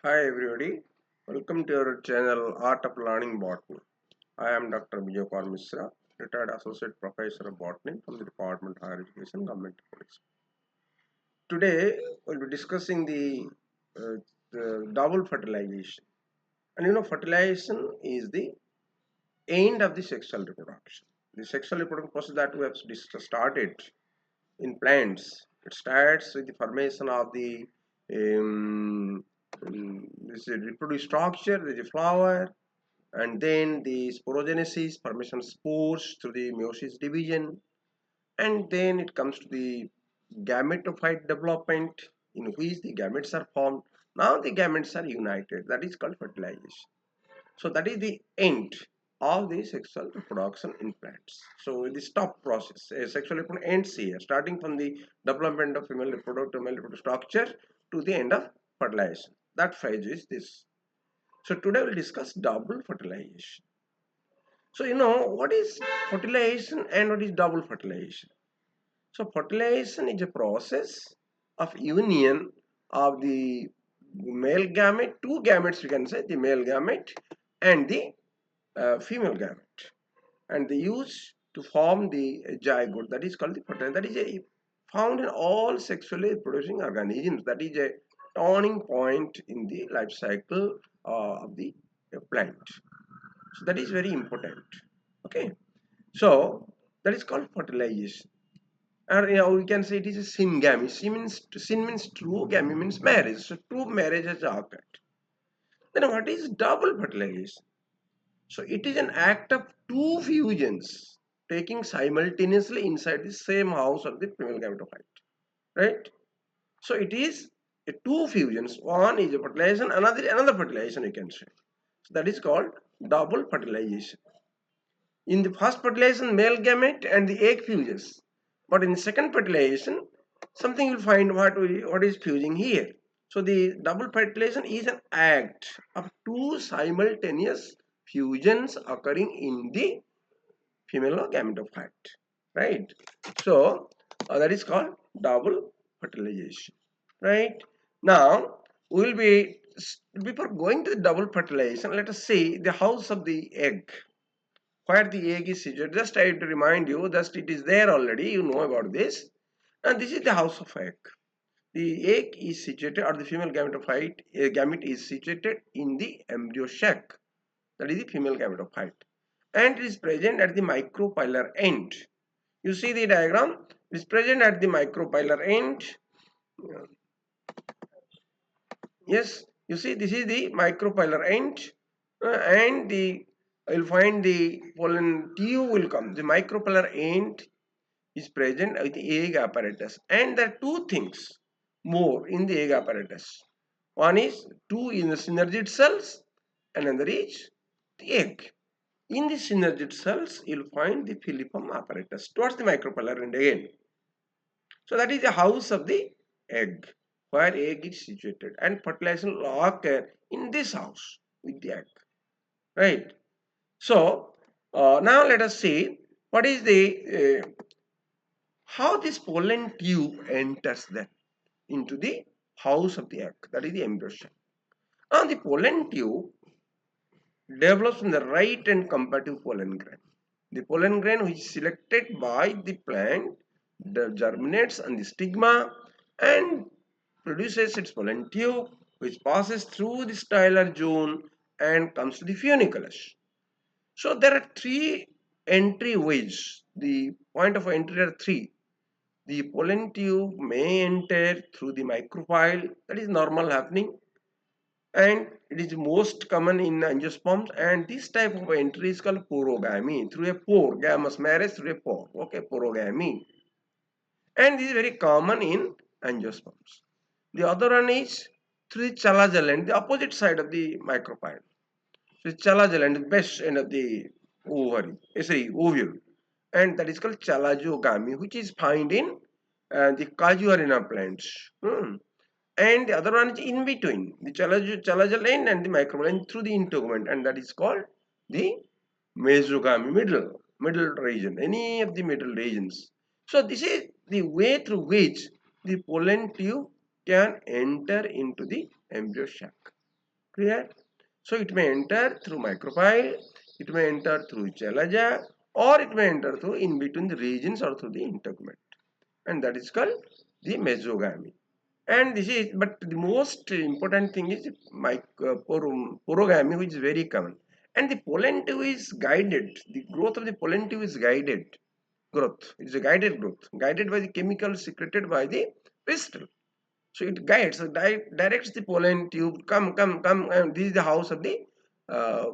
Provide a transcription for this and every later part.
Hi everybody, welcome to our channel Art of Learning Botany. I am Dr. Bijaya Kumar Mishra, retired Associate Professor of Botany from the Department of Higher Education, Government College. Today we'll be discussing the double fertilization. And fertilization is the end of the sexual reproduction. The sexual reproduction process that we have started in plants, it starts with the formation of the this reproductive structure, the flower, and then the sporogenesis, formation of spores through the meiosis division, and then it comes to the gametophyte development, in which the gametes are formed. Now the gametes are united. That is called fertilization. So that is the end of the sexual reproduction in plants. So the stop process, sexual reproduction ends here, starting from the development of female reproductive male reproductive structure to the end of fertilization. That phase is this. So today we'll discuss double fertilization. So what is fertilization and what is double fertilization? So fertilization is a process of union of the male gamete, two gametes we can say, the male gamete and the female gamete, and they use to form the zygote, that is called the fertilization. That is found in all sexually producing organisms. That is a turning point in the life cycle of the plant. So that is very important. Okay, so that is called fertilization. Or we can say it is a syngamy. Syn means true, gamy means marriage. So true marriage has occurred. Then what is double fertilization? So it is an act of two fusions taking simultaneously inside the same house of the female gametophyte. Right? So it is two fusions. One is a fertilization, another fertilization you can say. So that is called double fertilization. In the first fertilization, male gamete and the egg fuses. But in the second fertilization, something will find what is fusing here. So the double fertilization is an act of two simultaneous fusions occurring in the female gametophyte. Right? So that is called double fertilization. Right? Now we will be, before going to the double fertilization, let us see the house of the egg, where the egg is situated. Just I have to remind you, just it is there already, you know about this. And this is the house of egg. The egg is situated, or the female gametophyte gamete is situated in the embryo sac. That is the female gametophyte, and it is present at the micropylar end. You see the diagram. It is present at the micropylar end. Yes, you see this is the micropylar end, and the you'll find the pollen tube will come. The micropylar end is present with the egg apparatus, and there are two things more in the egg apparatus. One is two in the synergid cells, and another is the egg. In the synergid cells, you'll find the filiform apparatus towards the micropylar end again. So that is the house of the egg, where egg is situated, and fertilization will occur in this house with the egg. Right. So now let us see what is the how this pollen tube enters then into the house of the egg, that is the embryo cell. Now the pollen tube develops from the right and compatible pollen grain. The pollen grain which is selected by the plant germinates on the stigma and produces its pollen tube, which passes through the styler zone and comes to the funiculus. So there are three entryways. The point of entry are three. The pollen tube may enter through the micropyle, that is normal happening, and it is most common in angiosperms, and this type of entry is called porogamy, through a pore, gamous marriage through a pore, okay, porogamy, and this is very common in angiosperms. The other one is through the chala gland, the opposite side of the micropyle. So chala gland, the best end of the ovary, ovule, and that is called chalazogamy, which is found in the casuarina plants. And the other one is in between the chalazal end and the microbial through the integument, and that is called the mesogamy, middle region, any of the middle regions. So this is the way through which the pollen tube can enter into the embryo sac. Clear? So it may enter through micropyle, it may enter through chalaja, or it may enter through in between the regions or through the integument. And that is called the mesogamy. And this is, but the most important thing is porogamy, which is very common. And the pollen tube is guided. The growth of the pollen tube is guided growth. It is a guided growth, guided by the chemicals secreted by the pistil. So it guides, directs the pollen tube, come, come, come, and this is the house of the uh,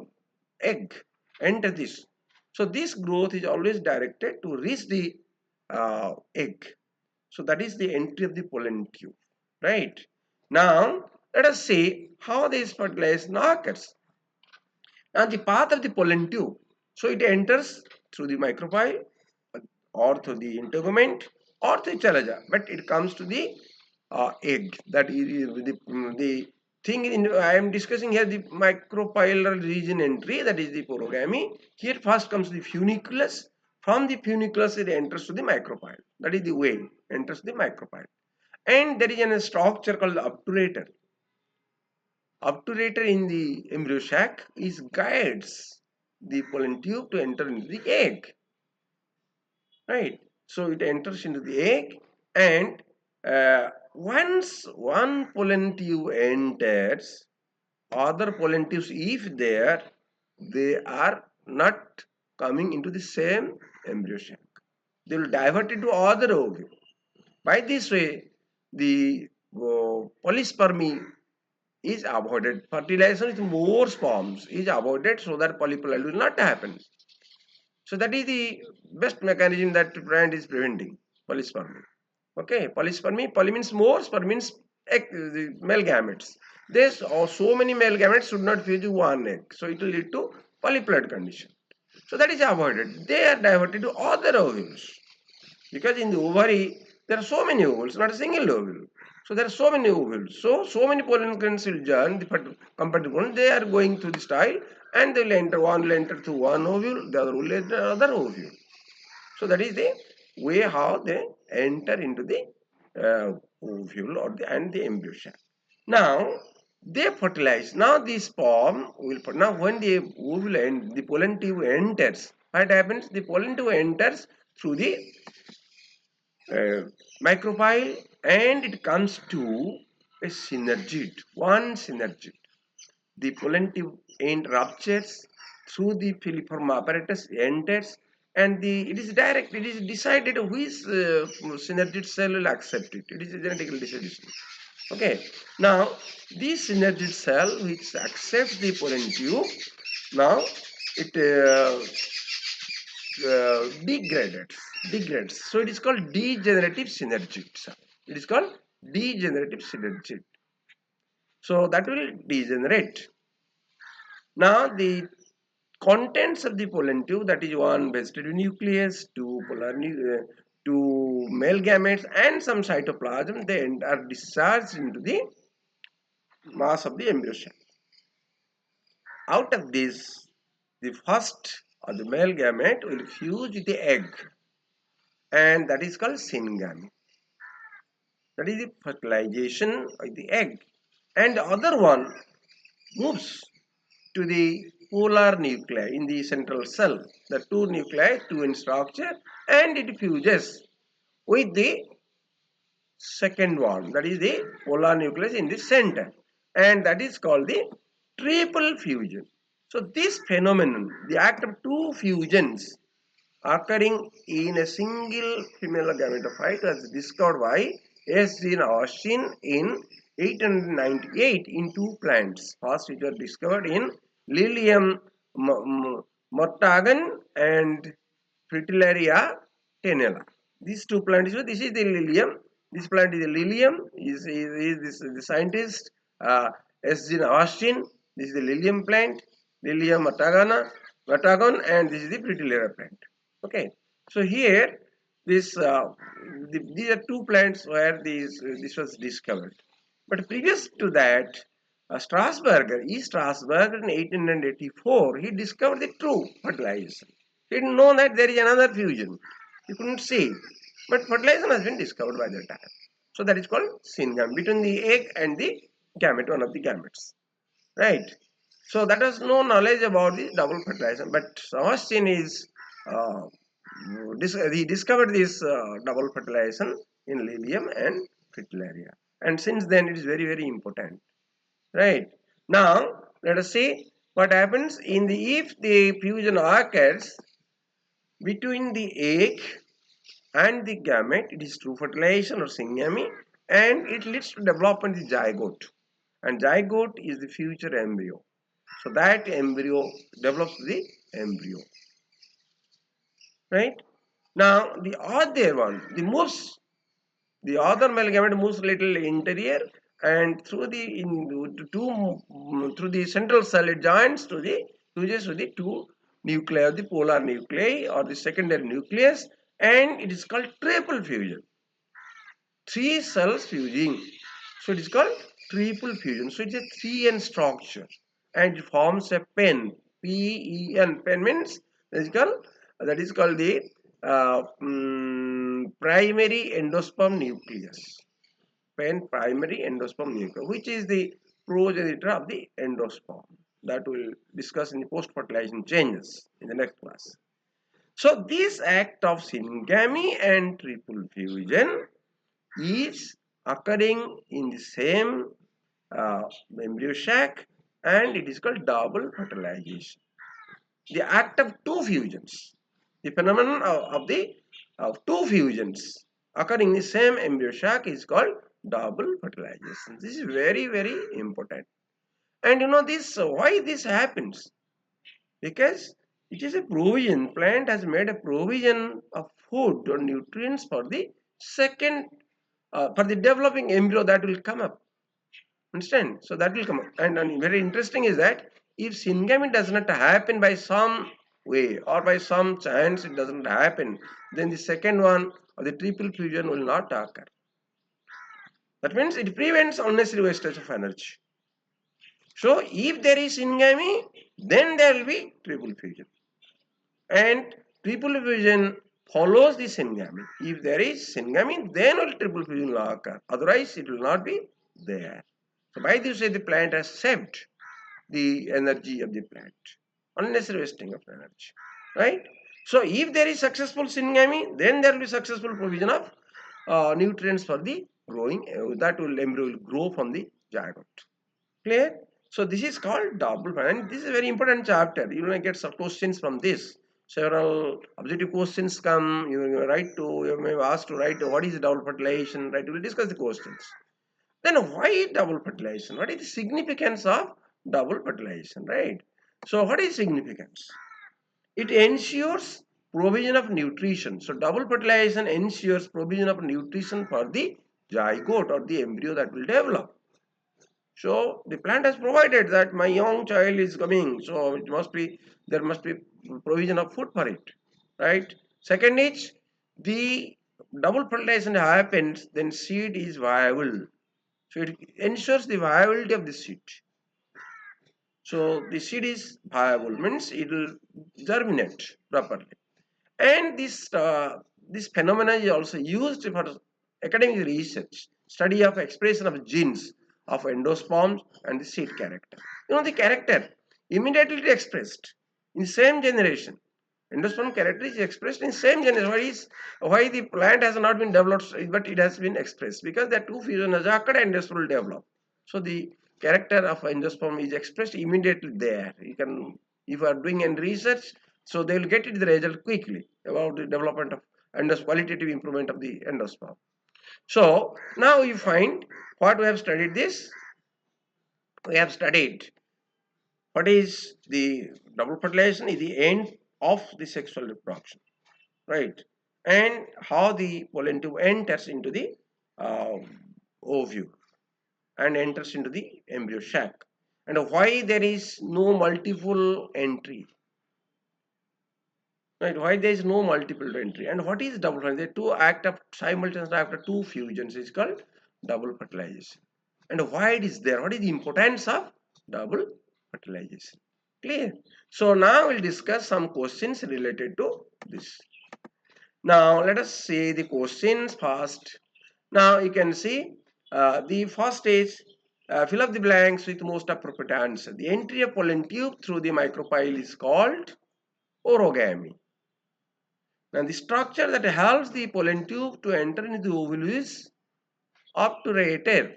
egg. Enter this. So this growth is always directed to reach the egg. So that is the entry of the pollen tube, right? Now let us see how this fertilization occurs. Now the path of the pollen tube. So it enters through the micropyle or through the integument or through chalaja, but it comes to the egg. That is the thing in I am discussing here the micropylar region entry, that is the porogamy. Here first comes the funiculus. From the funiculus it enters to the micropyle. That is the way enters the micropyle. And there is a structure called the obturator. Obturator in the embryo sac is guides the pollen tube to enter into the egg. Right? So it enters into the egg, and once one pollen tube enters, other pollen tubes, if they are not coming into the same embryo sac. They will divert it to other ovule. By this way, the polyspermy is avoided. Fertilization with more sperms is avoided so that polyploidy will not happen. So that is the best mechanism that plant is preventing polyspermy. Okay, polyspermy, poly means more, sperm means egg, the male gametes. There's so many male gametes should not fuse one egg. So it will lead to polyploid condition. So that is avoided. They are diverted to other ovules. Because in the ovary, there are so many ovules, not a single ovule. So there are so many ovules. So many pollen grains will join the compared to pollen. They are going through the style and they will enter, one will enter through one ovule, the other will enter another ovule. So that is the way how they enter into the ovule or and the embryo sac. Now they fertilize. Now the sperm will now when the ovule and the pollen tube enters, what happens? The pollen tube enters through the micropyle and it comes to a synergid, one synergid. The pollen tube end ruptures through the filiform apparatus, enters, and it is direct, it is decided which synergid cell will accept it. It is a genetical decision. Okay, now this synergid cell which accepts the pollen tube, now it degrades. So it is called degenerative synergid cell. It is called degenerative synergid. So that will degenerate. Now the contents of the pollen tube, that is one vegetative nucleus, two male gametes and some cytoplasm, they are discharged into the mass of the embryo sac. Out of this, the first or the male gamete will fuse with the egg, and that is called syngamy. That is the fertilization of the egg, and the other one moves to the polar nuclei in the central cell. The two nuclei, two in structure, and it fuses with the second one, that is the polar nucleus in the center, and that is called the triple fusion. So this phenomenon, the act of two fusions occurring in a single female gametophyte, was discovered by S. Austin in 1898 in two plants. First, it was discovered in Lilium mortagan and Fritillaria tenella. These two plants, this is the Lilium. This plant is a Lilium. Is this the scientist S. Austin? This is the Lilium plant, Lilium mortagon, and this is the Fritillaria plant. Okay, so here these are two plants where this was discovered. But previous to that, Strasberger in 1884, he discovered the true fertilization. He didn't know that there is another fusion. He couldn't see. But fertilization has been discovered by that time. So that is called syngamy between the egg and the gamete, one of the gametes. right? So that was no knowledge about the double fertilization, but Sebastian is uh, he discovered this double fertilization in Lilium and Fritillaria, and since then it is very very important, right? Now let us see what happens in the if the fusion occurs between the egg and the gamete, it is true fertilization or syngamy, and it leads to development of the zygote, and zygote is the future embryo. So that embryo develops the embryo, right? Now the other one, the other male gamete moves little interior, and through the through the central cell it joins to the fuses to the two nuclei of the polar nuclei or the secondary nucleus, and it is called triple fusion. Three cells fusing. So it is called triple fusion. So it's a 3N structure and it forms a pen. Pen. Pen means that is called the primary endosperm nucleus. Pen primary endosperm nucleus, which is the progenitor of the endosperm. That we'll discuss in the post-fertilization changes in the next class. So this act of syngamy and triple fusion is occurring in the same embryo sac, and it is called double fertilization. The act of two fusions, the phenomenon of two fusions occurring in the same embryo sac is called double fertilization. This is very very important. And you know this why this happens? Because it is a provision. Plant has made a provision of food or nutrients for the second for the developing embryo that will come up. Understand? So that will come up. And very interesting is that if syngamy does not happen by some way or by some chance it doesn't happen, then the second one or the triple fusion will not occur. That means it prevents unnecessary wastage of energy. So if there is syngamy, then there will be triple fusion. And triple fusion follows the syngamy. If there is syngamy, then only triple fusion will occur. Otherwise, it will not be there. So by this way, the plant has saved the energy of the plant, unnecessary wasting of energy, right? So if there is successful syngamy, then there will be successful provision of nutrients for the growing. That will embryo will grow from the zygote. Clear? So this is called double, and this is a very important chapter. You will get some questions from this. Several objective questions come. You may be asked to write what is double fertilization. Right? We will discuss the questions. Then why double fertilization? What is the significance of double fertilization? Right? So what is significance? It ensures provision of nutrition. So double fertilization ensures provision of nutrition for the zygote or the embryo that will develop. So the plant has provided that my young child is coming, so there must be provision of food for it, right? Second is the double fertilization happens, then seed is viable. So it ensures the viability of the seed. So the seed is viable means it will germinate properly. And this phenomena is also used for academic research, study of expression of genes of endosperms and the seed character. You know the character immediately expressed in same generation. Endosperm character is expressed in same generation. Why the plant has not been developed, but it has been expressed because the two fusion has occurred and endosperm will develop. So the character of endosperm is expressed immediately there. You can, if you are doing any research, so they will get it the result quickly about the development of qualitative improvement of the endosperm. So now you find what we have studied this. We have studied what is the double fertilization is the end of the sexual reproduction, right? And how the pollen tube enters into the uh, ovule and enters into the embryo sac, and why there is no multiple entry. Right, why there is no multiple entry, and what is double fertilization? The two act of simultaneous after two fusions is called double fertilization. And why it is there? What is the importance of double fertilization? Clear? So now we'll discuss some questions related to this. Now let us see the questions first. Now you can see the first is Fill up the blanks with most appropriate answer. The entry of pollen tube through the micropyle is called orogamy. Now the structure that helps the pollen tube to enter into the ovule is obturator.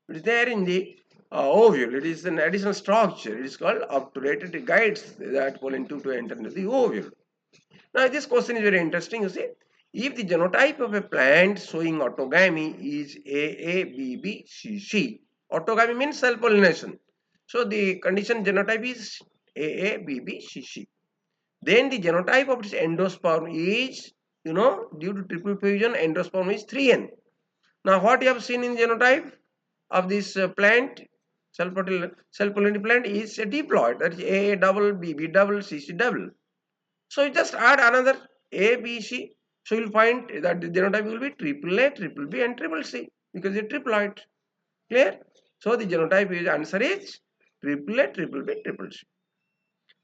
It is there in the ovule. It is an additional structure. It is called obturator. It guides that pollen tube to enter into the ovule. Now this question is very interesting. You see, if the genotype of a plant showing autogamy is AABBCC, autogamy means self-pollination. So the condition genotype is AABBCC. Then the genotype of its endosperm is, due to triple fusion, endosperm is 3N. Now what you have seen in genotype of this plant, self-pollinated plant is a diploid, that is A double, BB double, CC double. So you just add another A, B, C. So you will find that the genotype will be triple A, triple B and triple C because it's triploid. Clear? So the genotype is answer is triple A, triple B, triple C.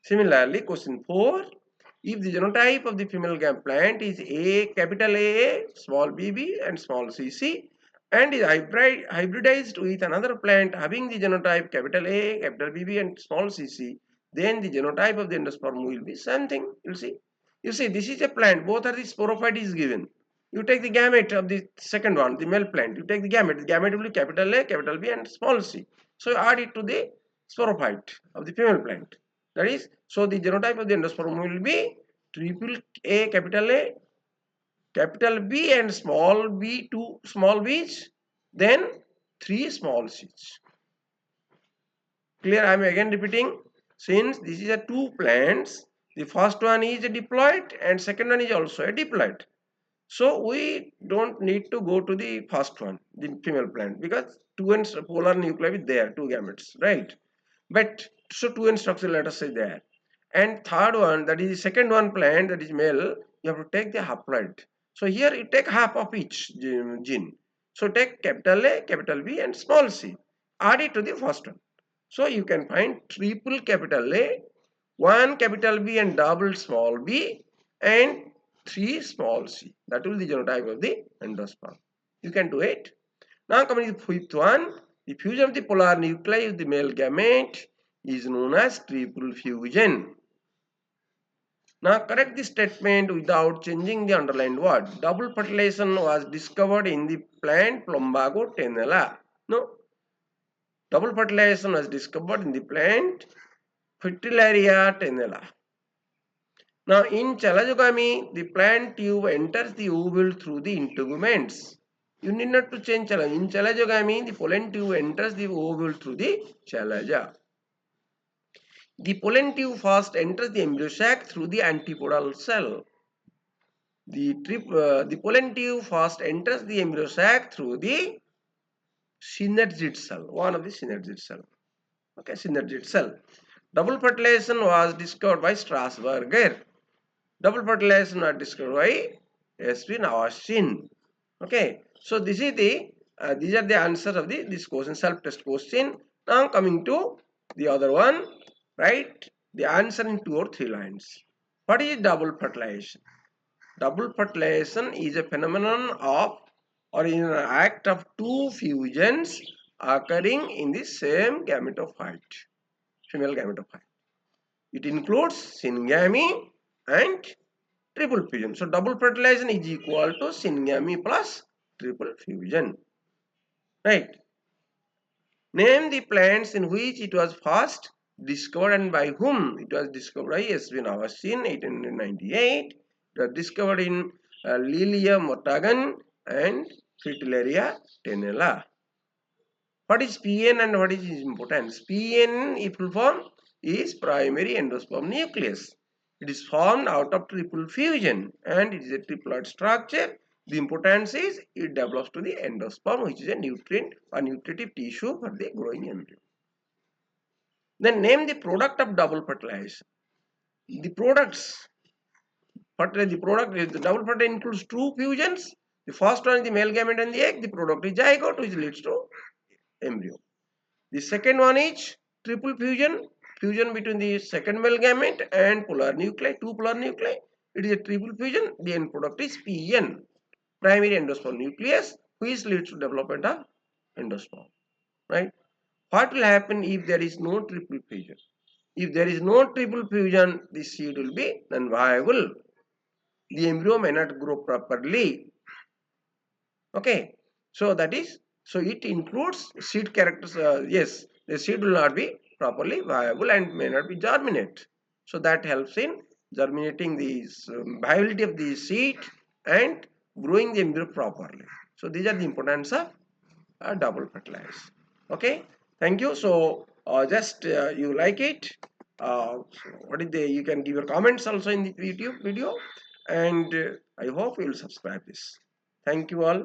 Similarly, question 4. If the genotype of the female gam plant is A, capital A, small bb and small cc and is hybridized with another plant having the genotype capital A, capital BB and small cc, then the genotype of the endosperm will be same thing. You see, this is a plant, both are the sporophyte is given. You take the gamete of the second one, the male plant, you take the gamete will be capital A, capital B and small c. So you add it to the sporophyte of the female plant. That is, so the genotype of the endosperm will be triple A, capital B and small b, two small b's, then three small c's. Clear? I am again repeating. Since this is a two plants, the first one is a diploid and second one is also a diploid. So we don't need to go to the first one, the female plant, because 2n polar nuclei is there, two gametes, right? But so 2n structure, let us say there. And third one, that is the second one plant, that is male, you have to take the haploid. So here you take half of each gene. So take capital A, capital B and small c. Add it to the first one. So you can find triple capital A, one capital B and double small b and 3 small c. That will be the genotype of the endosperm. You can do it. Now coming to the fifth one, the fusion of the polar nuclei of the male gamete is known as triple fusion. Now correct the statement without changing the underlined word. Double fertilization was discovered in the plant Plumbago tenella. No. Double fertilization was discovered in the plant Fertilaria tenella. Now in chalazogamy, the plant tube enters the ovule through the integuments. You need not to change chalaza. In chalazogamy, the pollen tube enters the ovule through the chalaza. The pollen tube first enters the embryo sac through the antipodal cell. The pollen tube first enters the embryo sac through the synergid cell, one of the synergid cell. Okay, synergid cell. Double fertilization was discovered by Strasburger. Double fertilization was discovered by Srinavasan. Okay, so this is the these are the answers of this question, self-test question. Now coming to the other one, right? The answer in 2 or 3 lines. What is double fertilization? Double fertilization is a phenomenon of or in an act of two fusions occurring in the same gametophyte, female gametophyte. It includes syngamy and triple fusion. So double fertilization is equal to syngamy plus triple fusion. Right. Name the plants in which it was first discovered and by whom. It was discovered by Srinavasan 1898. It was discovered in Lilia Motagan and Fritillaria tenella. What is PN and what is its importance? PN, if full form, is primary endosperm nucleus. It is formed out of triple fusion and it is a triploid structure. The importance is it develops to the endosperm, which is a nutrient or nutritive tissue for the growing embryo. Then name the product of double fertilization. The products, the double fertilization includes two fusions. The first one is the male gamete and the egg. The product is zygote, which leads to embryo. The second one is triple fusion, fusion between the second male gamete and polar nuclei, two polar nuclei. It is a triple fusion. The end product is PN, primary endosperm nucleus, which leads to development of endosperm. right? What will happen if there is no triple fusion? If there is no triple fusion, the seed will be non-viable. The embryo may not grow properly. Okay, so that is, so it includes seed characters. Yes, the seed will not be properly viable and may not be germinate. So that helps in germinating the viability of the seed and growing the embryo properly. So these are the importance of double fertilize. Okay, thank you. So just you like it. So what is the, you can give your comments also in the YouTube video, and I hope you will subscribe this. Thank you all.